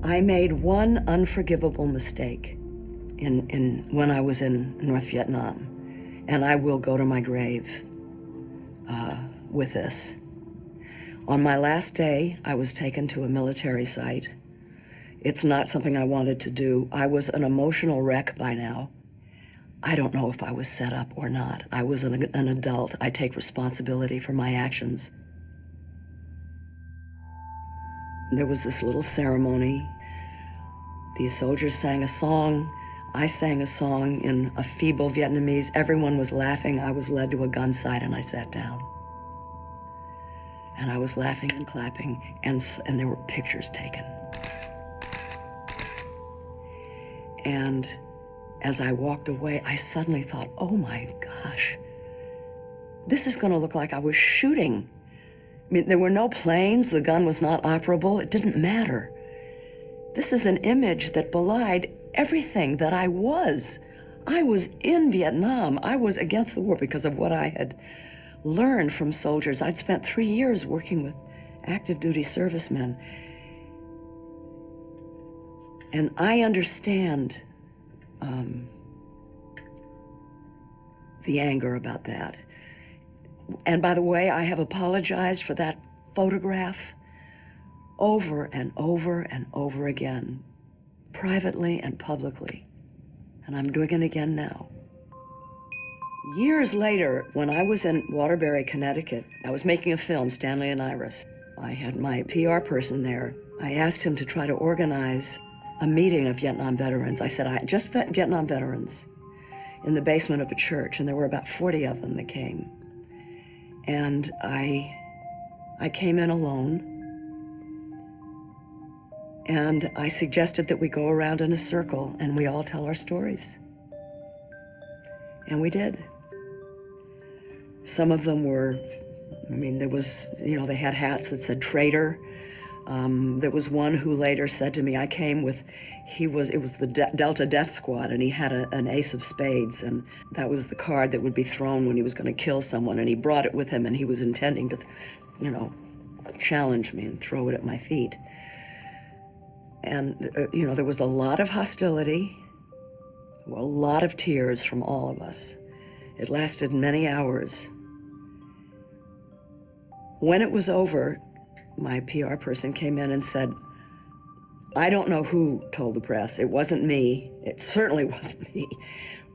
I made one unforgivable mistake when I was in North Vietnam, and I will go to my grave with this. On my last day, I was taken to a military site. It's not something I wanted to do. I was an emotional wreck by now. I don't know if I was set up or not. I was an adult. I take responsibility for my actions. There was this little ceremony. These soldiers sang a song. I sang a song in a feeble Vietnamese. Everyone was laughing. I was led to a gun sight and I sat down. And I was laughing and clapping, and there were pictures taken. And as I walked away, I suddenly thought, oh my gosh, this is gonna look like I was shooting. I mean, there were no planes, the gun was not operable, it didn't matter. This is an image that belied everything that I was. I was in Vietnam. I was against the war because of what I had learned from soldiers. I'd spent 3 years working with active duty servicemen. And I understand the anger about that. And by the way, I have apologized for that photograph over and over and over again, privately and publicly. And I'm doing it again now. Years later, when I was in Waterbury, Connecticut, I was making a film, Stanley and Iris. I had my PR person there. I asked him to try to organize a meeting of Vietnam veterans. I said, just Vietnam veterans, in the basement of a church, and there were about 40 of them that came. And I came in alone, and I suggested that we go around in a circle and we all tell our stories. And we did. Some of them were, there was, they had hats that said traitor. There was one who later said to me, I came with, it was the Delta Death Squad, and he had an ace of spades, and that was the card that would be thrown when he was going to kill someone, and he brought it with him, and he was intending to, challenge me and throw it at my feet. And, there was a lot of hostility, a lot of tears from all of us. It lasted many hours. When it was over, my PR person came in and said, I don't know who told the press. It wasn't me. It certainly wasn't me.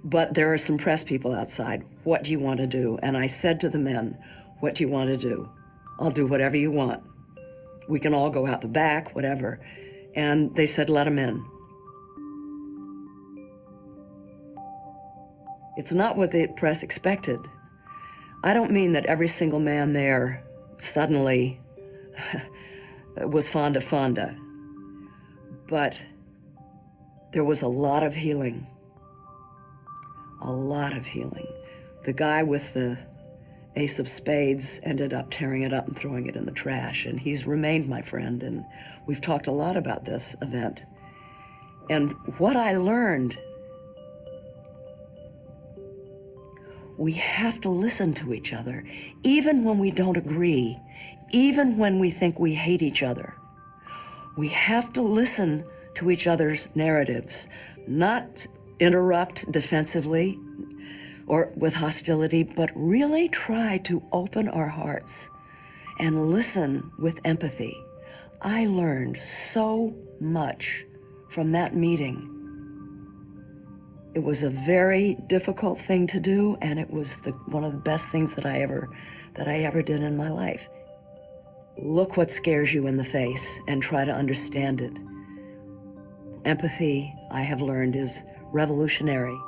But there are some press people outside. What do you want to do? And I said to the men, what do you want to do? I'll do whatever you want. We can all go out the back, whatever. And they said, let them in. It's not what the press expected. I don't mean that every single man there suddenly was Fonda, but there was a lot of healing. A lot of healing. The guy with the ace of spades ended up tearing it up and throwing it in the trash, and he's remained my friend, and we've talked a lot about this event. And what I learned, we have to listen to each other, even when we don't agree, even when we think we hate each other. We have to listen to each other's narratives, not interrupt defensively or with hostility, but really try to open our hearts and listen with empathy. I learned so much from that meeting. It was a very difficult thing to do, and it was one of the best things that I ever did in my life. Look what scares you in the face and try to understand it. Empathy, I have learned, is revolutionary.